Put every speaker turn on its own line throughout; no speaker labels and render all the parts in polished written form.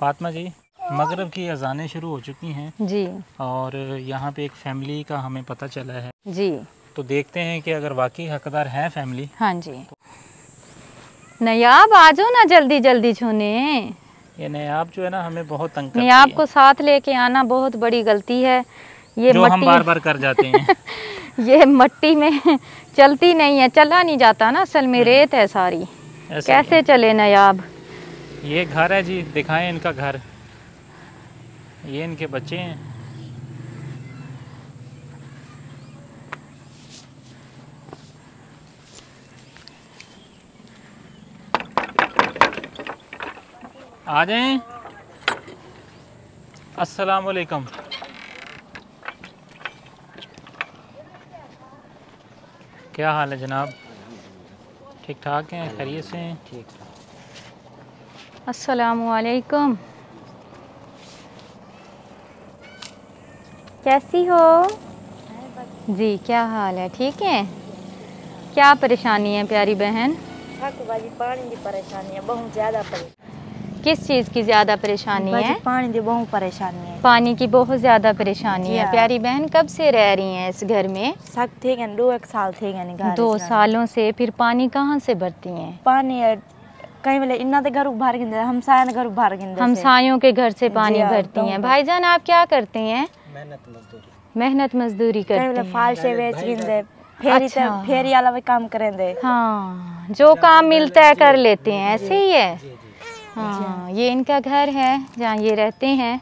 फातिमा जी, मगरिब की अज़ानें शुरू हो चुकी हैं
जी
और यहाँ पे एक फैमिली का हमें पता चला है
जी।
तो देखते हैं कि अगर वाकई हकदार है फैमिली।
हाँ जी। नयाब आ जाओ ना जल्दी जल्दी छूने।
ये नयाब जो है ना हमें बहुत तंग करती
नयाब
है।
को साथ लेके आना बहुत बड़ी गलती है। ये
जो
मट्टी
हम बार बार कर जाते हैं।
ये मट्टी में चलती नहीं है, चला नहीं जाता ना, असल में रेत है सारी, कैसे चले नयाब।
ये घर है जी, दिखाएं इनका घर। ये इनके बच्चे हैं। आ जाएं। अस्सलाम वालेकुम। क्या हाल है जनाब? ठीक ठाक हैं, खैरियत से हैं? ठीक।
अस्सलामु अलैकुम। कैसी हो जी? क्या हाल है? ठीक है। क्या परेशानी है प्यारी बहन?
पानी की परेशानी है बहुत ज्यादा।
किस चीज़ की ज़्यादा परेशानी है?
पानी की बहुत परेशानी है।
पानी की बहुत ज़्यादा परेशानी है। प्यारी बहन कब से रह रही हैं इस घर में?
थे 2 साल थे।
2 सालों से। फिर पानी कहाँ से भरती हैं?
पानी कहीं वाले इन्ना के घर भर गिंदे, हमसायों के घर भर गिंदे।
हमसायों के घर से पानी भरती हैं। भाईजान आप क्या करते हैं? मेहनत मजदूरी करते हैं।
फाल से बेच गिंदे, फेरी वाला भी काम करेंगे।
हाँ, जो काम मिलता है कर लेते हैं, ऐसे ही है। हाँ, ये इनका घर है जहाँ ये रहते हैं।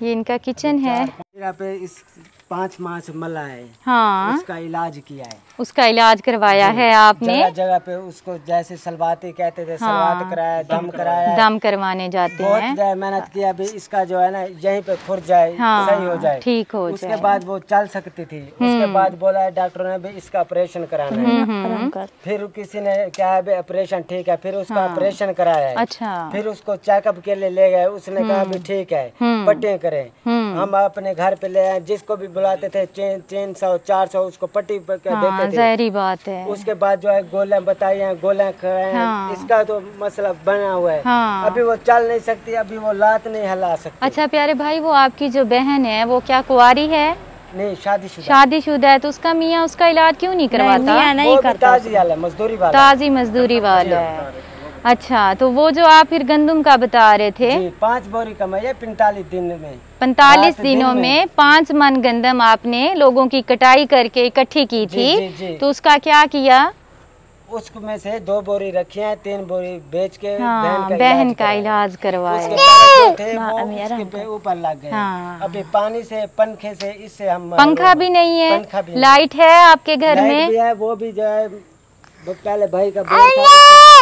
ये इनका किचन है।
पे इस 5 माह से मला है।
हाँ,
उसका इलाज किया है।
उसका इलाज करवाया है आपने?
जगह जगह पे उसको जैसे सलवाते कहते थे, सलवात कराया, दम कराया,
दम करवाने जाते हैं।
बहुत मेहनत किया भी इसका जो है ना यहीं पे खुर जाए, सही हो जाए,
ठीक हो जाए।
उसके बाद वो चल सकती थी। उसके बाद बोला है डॉक्टर ने भी इसका ऑपरेशन कराना है। फिर किसी ने क्या है ऑपरेशन ठीक है, फिर उसका ऑपरेशन कराया है।
अच्छा।
फिर उसको चेकअप के लिए ले गए, उसने कहा भी ठीक है पट्टी करें। हम अपने घर पे ले आए, जिसको भी बुलाते थे 300 400 उसको पट्टी देते थे।
ज़ाहिरी बात है।
उसके बाद जो है गोलियां बताई हैं, गोलियां खाए हैं। इसका तो मसला बना हुआ है। अभी वो चल नहीं सकती, अभी वो लात नहीं हिला सकती।
अच्छा प्यारे भाई, वो आपकी जो बहन है वो क्या कुंवारी है?
नहीं,
शादीशुदा है। तो उसका मियाँ उसका इलाज क्यों नहीं करवाता?
नहीं करता।
ताजी वाला मजदूरी वाला।
ताजी मजदूरी वाला है। अच्छा, तो वो जो आप फिर गंदुम का बता रहे थे?
5 बोरी कमाई है 45 दिन में।
45 दिनों में 5 मन गंदम आपने लोगों की कटाई करके इकट्ठी की थी।
जी।
तो उसका क्या किया?
उसको में से 2 बोरी रखी है, 3 बोरी बेच के
बहन का इलाज करवाया।
उसके ऊपर लग गए। अभी पानी से, पंखे से, इससे हम
पंखा भी नहीं है। लाइट है आपके घर में?
भी है, वो भी जो है वो पहले भाई का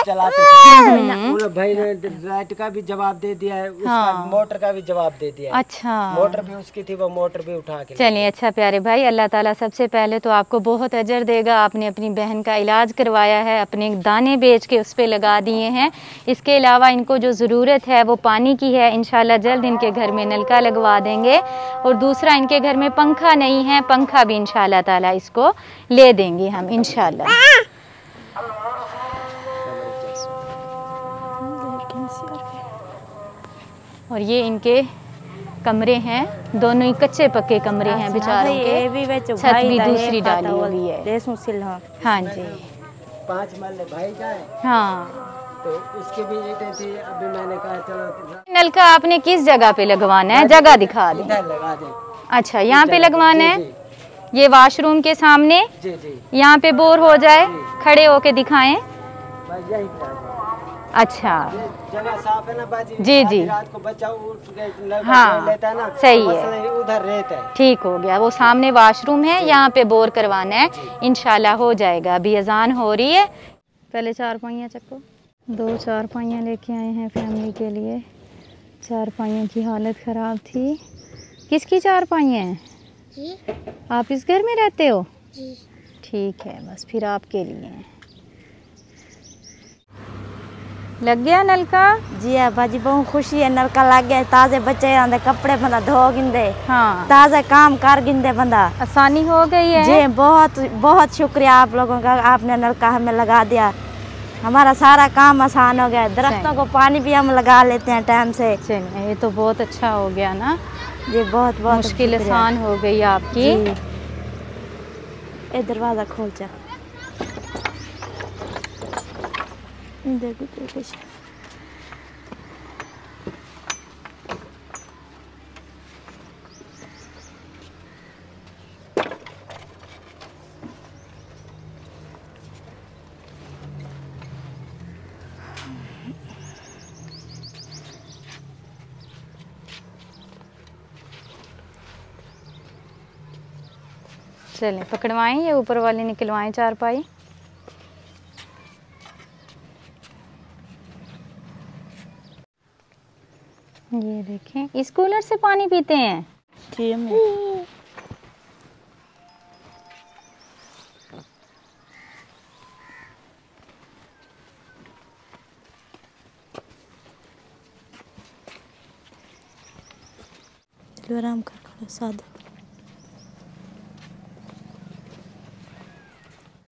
चलाते थे। भाई ने लाइट का भी जवाब दे दिया है, उसका मोटर का भी जवाब दे दिया है।
अच्छा,
मोटर भी उसकी थी, वो मोटर भी उठा के।
चलिए अच्छा प्यारे भाई, अल्लाह ताला सबसे पहले तो आपको बहुत अजर देगा। आपने अपनी बहन का इलाज करवाया है, अपने दाने बेच के उस पर लगा दिए हैं। इसके अलावा इनको जो ज़रूरत है वो पानी की है। इंशाल्लाह जल्द इनके घर में नलका लगवा देंगे। और दूसरा, इनके घर में पंखा नहीं है, पंखा भी इंशाल्लाह ताला इसको ले देंगे हम इंशाल्लाह। और ये इनके कमरे हैं, दोनों ही कच्चे पक्के कमरे हैं बेचारों के। छत भी दूसरी डाली हुई है। हाँ जी।
5 महल्ले भाई का है।
हाँ,
तो उसके भी ईंटें थी। अभी मैंने कहा चलो
नलका आपने किस जगह पे लगवाना है? जगह दिखा दे।
इधर लगा दे।
अच्छा, यहाँ पे लगवाना है। ये वॉशरूम के सामने।
जी।
यहाँ पे बोर हो जाए, खड़े होके दिखाएं। अच्छा,
जगह साफ है ना बाजी?
जी।
रात को बच्चा उठ के लेता है ना,
सही है,
उधर रहता है।
ठीक हो गया। वो सामने वॉशरूम है, यहाँ पे बोर करवाना है। इंशाल्लाह हो जाएगा। अभी अजान हो रही है। पहले 4 पाइयाँ चक्को। 2 4 पाइयाँ लेके आए हैं फैमिली के लिए। 4 पाइयों की हालत ख़राब थी। किसकी 4 पाइयाँ हैं? आप इस घर में रहते हो? ठीक है, बस फिर आपके लिए हैं। लग गया नलका?
जी बाजी, बहुत खुशी है, नलका लग गया। ताजे बच्चे आंदे, कपड़े बंदा धो गिंदे।
हाँ,
ताजा काम कर गिंदे बंदा।
आसानी हो गई है।
जी बहुत बहुत शुक्रिया आप लोगों का, आपने नलका हमें लगा दिया। हमारा सारा काम आसान हो गया। दरख्तों को पानी भी हम लगा लेते हैं टाइम से।
चलिए, ये तो बहुत अच्छा हो गया ना।
जी बहुत बहुत
मुश्किल आसान हो गई आपकी।
ये दरवाज़ा खोल जा।
चलें, पकड़वाएं या ऊपर वाले निकलवाएं चारपाई। ये देखें, इस कूलर से पानी पीते हैं।
जी चलो आराम कर, खड़ो साथ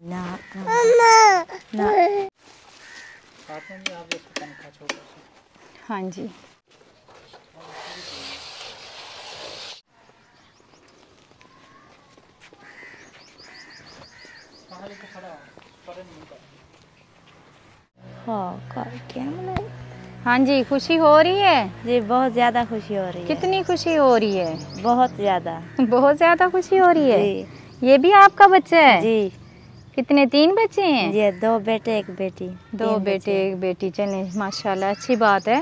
ना ना।
हाँ जी, हाँ जी, खुशी हो रही है
जी, बहुत ज़्यादा खुशी हो रही है।
कितनी खुशी हो रही है?
बहुत ज़्यादा।
बहुत ज़्यादा खुशी हो रही है।
जी
ये भी आपका बच्चा है?
जी
कितने, 3 बच्चे हैं?
जी, 2 बेटे 1 बेटी।
2 बेटे 1 बेटी। चलें, माशाल्लाह, अच्छी बात है।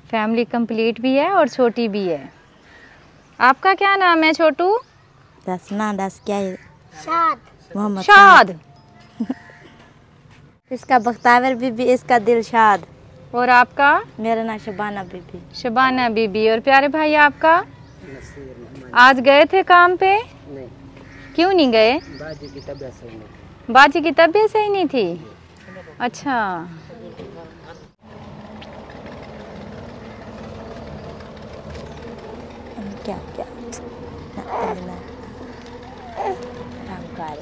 फैमिली कंप्लीट भी है और छोटी भी है। आपका क्या नाम है छोटू?
दस क्या है? शाद। मोहम्मद
शाद।
इसका बख्तावर बीबी, इसका दिलशाद।
और आपका?
मेरा नाम शबाना बीबी।
शबाना बीबी। और प्यारे भाई आपका? आज गए थे काम पे?
नहीं।
क्यों नहीं गए?
बाजी की तबीयत सही नहीं थी।
बाजी की तबीयत सही नहीं थी? अच्छा।
क्या क्या आराम कर,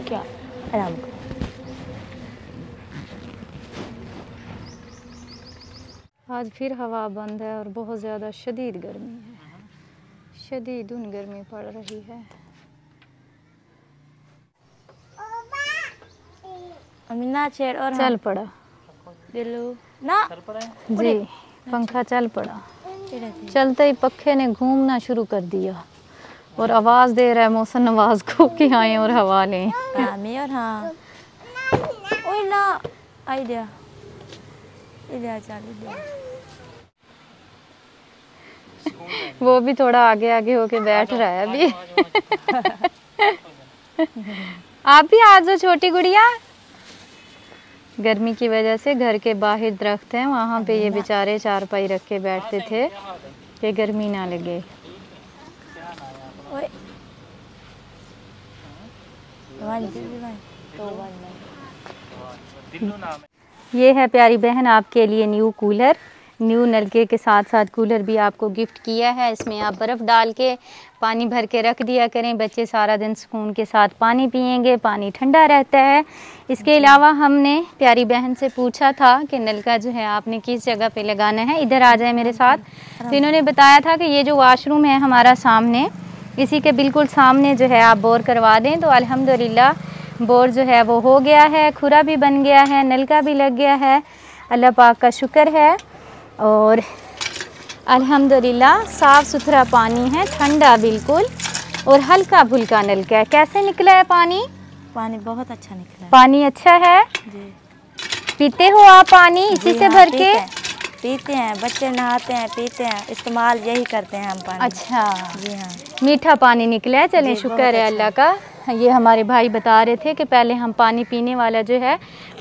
क्या आराम कर।
आज फिर हवा बंद है और बहुत ज़्यादा शदीद गर्मी है। शदीद गर्मी पड़ रही है।
अमीना छेड़ और
चल पड़ा
दिलू ना
जी, पंखा चल पड़ा। चलते ही पखे ने घूमना शुरू कर दिया और आवाज़ दे रहा है मौसम नवाज को कि आए और हवा लें।
आमी और हाँ ओए ना आइडिया इधर चल इधर।
वो भी थोड़ा आगे आगे होके बैठ रहा है अभी। आप भी आ जाओ छोटी गुड़िया। गर्मी की वजह से घर के बाहर दरख्त हैं, वहाँ पे ये बेचारे चारपाई रख के बैठते थे कि गर्मी ना लगे। ये है प्यारी बहन आपके लिए न्यू कूलर। न्यू नलके के साथ साथ कूलर भी आपको गिफ्ट किया है। इसमें आप बर्फ़ डाल के पानी भर के रख दिया करें, बच्चे सारा दिन सुकून के साथ पानी पिएंगे, पानी ठंडा रहता है। इसके अलावा हमने प्यारी बहन से पूछा था कि नलका जो है आपने किस जगह पे लगाना है। इधर आ जाए मेरे साथ। तो इन्होंने बताया था कि ये जो वॉशरूम है हमारा सामने, इसी के बिल्कुल सामने जो है आप बोर करवा दें। तो अल्हम्दुलिल्लाह बोर जो है वो हो गया है, खुरा भी बन गया है, नलका भी लग गया है। अल्लाह पाक का शुक्र है। और अल्हम्दुलिल्लाह साफ़ सुथरा पानी है, ठंडा बिल्कुल, और हल्का फुल्का नलका है। कैसे निकला है पानी?
पानी बहुत अच्छा निकला है।
पानी अच्छा है
जी।
पीते हो आप पानी इसी से भर के?
पीते हैं, बच्चे नहाते हैं, पीते हैं, इस्तेमाल यही करते हैं हम पानी।
अच्छा
जी हाँ,
मीठा पानी निकला है। चलें, शुक्र है अल्लाह का। ये हमारे भाई बता रहे थे कि पहले हम पानी पीने वाला जो है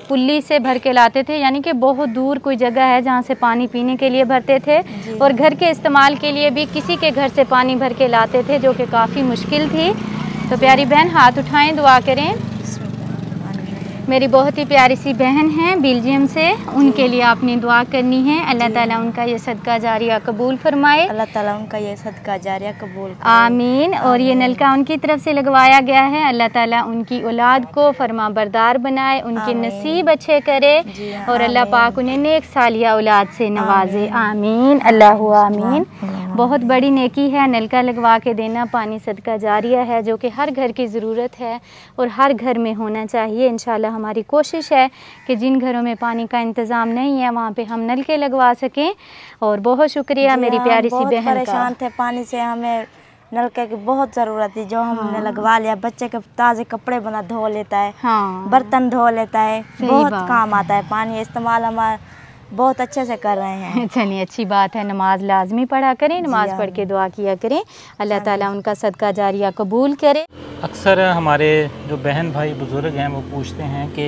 पुल्ली से भर के लाते थे, यानी कि बहुत दूर कोई जगह है जहाँ से पानी पीने के लिए भरते थे, और घर के इस्तेमाल के लिए भी किसी के घर से पानी भर के लाते थे, जो कि काफ़ी मुश्किल थी। तो प्यारी बहन हाथ उठाएं, दुआ करें। मेरी बहुत ही प्यारी सी बहन है बेल्जियम से, उनके लिए आपने दुआ करनी है। अल्लाह ताला उनका ये सदका जारिया कबूल फरमाए।
अल्लाह ताला उनका ये सदका जारिया कबूल करे।
आमीन। और ये नलका उनकी तरफ से लगवाया गया है। अल्लाह ताला उनकी औलाद को फरमा बरदार बनाए, उनके नसीब अच्छे करे और अल्लाह पाक उन्हें नेक सालिया औलाद से नवाजे। आमीन अल्लाहु आमीन। बहुत बड़ी नेकी है नलका लगवा के देना, पानी सदका जारिया है जो कि हर घर की ज़रूरत है और हर घर में होना चाहिए। इंशाल्लाह हमारी कोशिश है कि जिन घरों में पानी का इंतज़ाम नहीं है वहाँ पे हम नलके लगवा सकें। और बहुत शुक्रिया मेरी प्यारी सी बहन का।
परेशान थे पानी से, हमें नलके की बहुत ज़रूरत थी जो हमने लगवा लिया। बच्चे के ताज़े कपड़े बना धो लेता है, बर्तन धो लेता है, बहुत काम आता है पानी। इस्तेमाल हमारा बहुत अच्छे से कर रहे हैं।
चलिए अच्छी बात है। नमाज लाजमी पढ़ा करें, नमाज पढ़ के दुआ किया करें, अल्लाह ताला उनका सदका जारिया कबूल करे।
अक्सर हमारे जो बहन भाई बुज़ुर्ग हैं वो पूछते हैं कि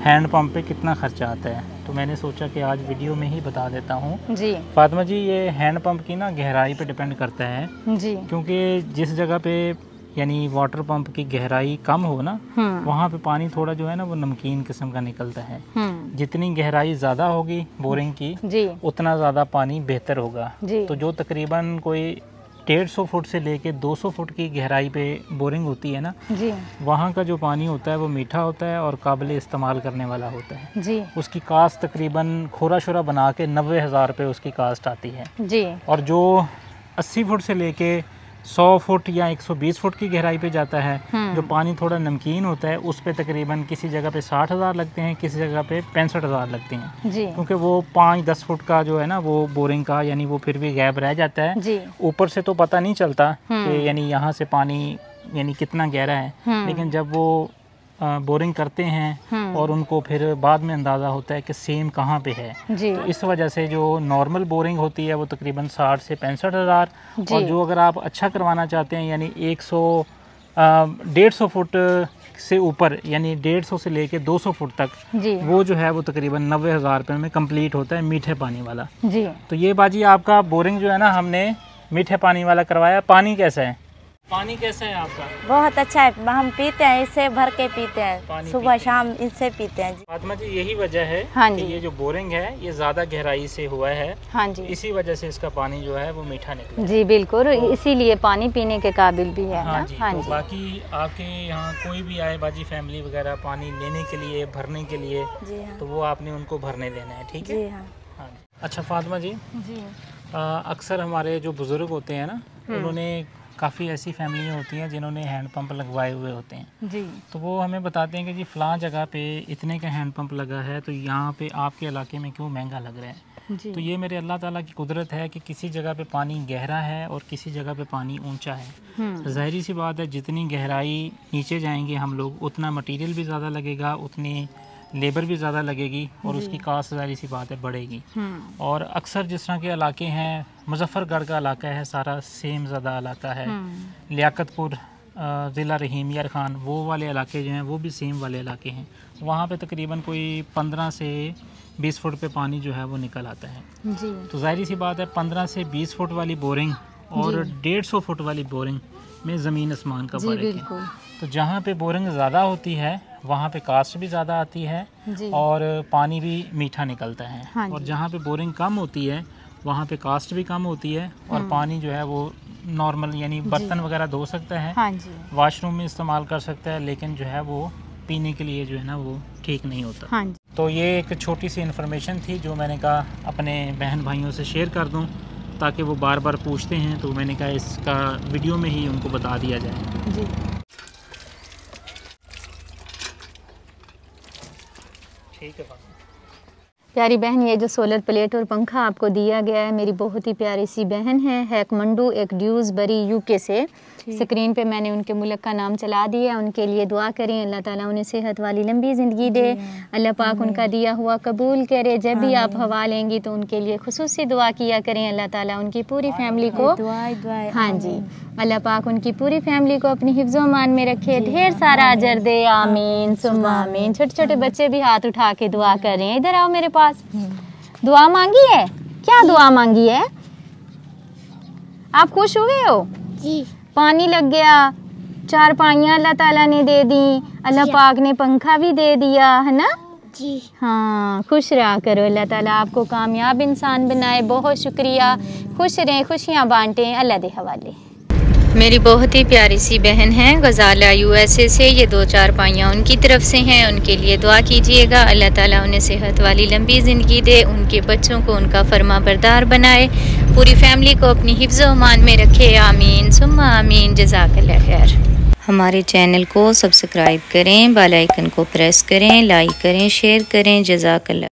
हैंड पंप पे कितना ख़र्चा आता है, तो मैंने सोचा कि आज वीडियो में ही बता देता हूँ
जी।
फातिमा जी, ये हैंड पंप की ना गहराई पे डिपेंड करता है
जी,
क्योंकि जिस जगह पे यानी वाटर पंप की गहराई कम हो ना, वहाँ पे पानी थोड़ा जो है ना वो नमकीन किस्म का निकलता है। जितनी गहराई ज़्यादा होगी बोरिंग की
जी,
उतना ज़्यादा पानी बेहतर होगा।
जी।
तो जो तकरीबन कोई 150 फुट से लेके 200 फुट की गहराई पे बोरिंग होती है ना
जी,
वहाँ का जो पानी होता है वो मीठा होता है और काबिल इस्तेमाल करने वाला होता है
जी,
उसकी कास्ट तकरीबन खोरा शोरा बना के 90,000 रुपये उसकी कास्ट आती है
जी।
और जो 80 फुट से लेके 100 फुट या 120 फुट की गहराई पे जाता है जो पानी थोड़ा नमकीन होता है उस पे तकरीबन किसी जगह पे 60,000 लगते हैं, किसी जगह पे 65,000 लगते हैं
जी,
क्योंकि वो 5-10 फुट का जो है ना वो बोरिंग का यानी वो फिर भी गैप रह जाता है
जी।
ऊपर से तो पता नहीं चलता कि यानी यहाँ से पानी यानी कितना गहरा है, लेकिन जब वो बोरिंग करते हैं और उनको फिर बाद में अंदाज़ा होता है कि सेम कहाँ पे है
जी।
तो इस वजह से जो नॉर्मल बोरिंग होती है वो तकरीबन 60 से 65,000 और जो अगर आप अच्छा करवाना चाहते हैं यानी 150 फुट से ऊपर यानी 150 से लेके 200 फुट तक
जी,
वो जो है वो तकरीबन 90,000 रुपये में कंप्लीट होता है मीठे पानी वाला।
जी।
तो ये बाजी आपका बोरिंग जो है ना हमने मीठे पानी वाला करवाया। पानी कैसा है? पानी कैसा है आपका?
बहुत अच्छा है, हम पीते हैं, इससे भर के पीते हैं,
पानी
सुबह
पीते
शाम इससे पीते हैं।
फातिमा जी यही वजह है
हाँ
कि
जी।
ये जो बोरिंग है ये ज़्यादा गहराई से हुआ है,
हाँ जी,
इसी वजह से इसका पानी जो है वो मीठा निकला।
जी बिल्कुल, इसीलिए पानी पीने के काबिल भी है
हाँ
ना।
जी।
हाँ
तो
जी।
बाकी आपके यहाँ कोई भी आए बाजी फैमिली वगैरह पानी लेने के लिए भरने के लिए
जी हाँ,
तो वो आपने उनको भरने देना है, ठीक है?
जी हाँ,
हाँ जी। अच्छा फातिमा जी,
जी,
अक्सर हमारे जो बुज़ुर्ग होते हैं ना उन्होंने काफ़ी ऐसी फैमिलियाँ होती हैं जिन्होंने हैंड पंप लगवाए हुए होते हैं,
जी,
तो वो हमें बताते हैं कि जी फ़लाँ जगह पे इतने का हैंड पंप लगा है तो यहाँ पे आपके इलाके में क्यों महंगा लग रहा है।
जी।
तो ये मेरे अल्लाह ताला की कुदरत है कि किसी जगह पे पानी गहरा है और किसी जगह पे पानी ऊंचा है। ज़ाहिरी सी बात है जितनी गहराई नीचे जाएंगे हम लोग उतना मटेरियल भी ज़्यादा लगेगा, उतनी लेबर भी ज़्यादा लगेगी और उसकी कास्ट ज़ाहिर सी बात है बढ़ेगी। और अक्सर जिस तरह के इलाके हैं, मुजफ्फरगढ़ का इलाका है सारा सेम ज़्यादा इलाका है, लियाकतपुर ज़िला रहीम यार ख़ान वो वाले इलाके जो हैं वो भी सेम वाले इलाके हैं। वहाँ पे तकरीबन कोई 15 से 20 फुट पे पानी जो है वो निकल आता है।
जी,
तो ज़ाहिर सी बात है 15 से 20 फुट वाली बोरिंग और 150 फुट वाली बोरिंग में ज़मीन आसमान का फ़र्क है।
बिल्कुल।
तो जहाँ पे बोरिंग ज़्यादा होती है वहाँ पे कास्ट भी ज़्यादा आती है
जी।
और पानी भी मीठा निकलता है।
हाँ
और
जी।
जहाँ पे बोरिंग कम होती है वहाँ पे कास्ट भी कम होती है और पानी जो है वो नॉर्मल यानी बर्तन वगैरह धो सकता है,
हाँ जी,
वॉशरूम में इस्तेमाल कर सकता है, लेकिन जो है वो पीने के लिए जो है ना वो ठीक नहीं होता।
हाँ जी।
तो ये एक छोटी सी इन्फॉर्मेशन थी जो मैंने कहा अपने बहन भाइयों से शेयर कर दूं ताकि वो बार बार पूछते हैं, तो मैंने कहा इसका वीडियो में ही उनको बता दिया जाए।
जी,
ठीक है।
प्यारी बहन, ये जो सोलर प्लेट और पंखा आपको दिया गया है, मेरी बहुत ही प्यारी सी बहन है हैकमंडू एक ड्यूसबरी यूके से। स्क्रीन पे मैंने उनके मुल्क का नाम चला दिया, उनके लिए दुआ करें, अल्लाह ताला उन्हें सेहत वाली लंबी ज़िंदगी दे, अल्लाह पाक उनका दिया हुआ कबूल करे। जब भी आप हवा लेंगी तो उनके लिए खुसूसी दुआ किया करें, अल्लाह ताला उनकी पूरी फैमिली को
दुआएं
हाँ जी, अल्लाह पाक उनकी पूरी फैमिली को अपनी हिफ्ज़ो मान में रखे, ढेर सारा अजर दे। आमीन सुम्मा आमीन। छोटे छोटे बच्चे भी हाथ उठा के दुआ कर रहे हैं। इधर आओ मेरे पास। दुआ मांगी है? क्या दुआ मांगी है? आप खुश हुए हो? जी। पानी लग गया, 4 पाइयाँ अल्लाह ताला ने दे दी, अल्लाह पाक ने पंखा भी दे दिया है ना
जी।
हाँ, खुश रहा करो, अल्लाह ताला आपको कामयाब इंसान बनाए। बहुत शुक्रिया, खुश रहें, खुशियाँ बांटें, अल्लाह दे हवाले। मेरी बहुत ही प्यारी सी बहन है गजाला USA से, ये 2 चारपाइयाँ उनकी तरफ से हैं, उनके लिए दुआ कीजिएगा। अल्लाह ताला उन्हें सेहत वाली लंबी ज़िंदगी दे, उनके बच्चों को उनका फरमा बरदार बनाए, पूरी फैमिली को अपनी हिफ्ज़ व अमान में रखे। आमीन सुम्मा आमीन। जज़ाकल्लाह खैर। हमारे चैनल को सब्सक्राइब करें, बेल आइकन को प्रेस करें, लाइक करें, शेयर करें। जज़ाकल्लाह।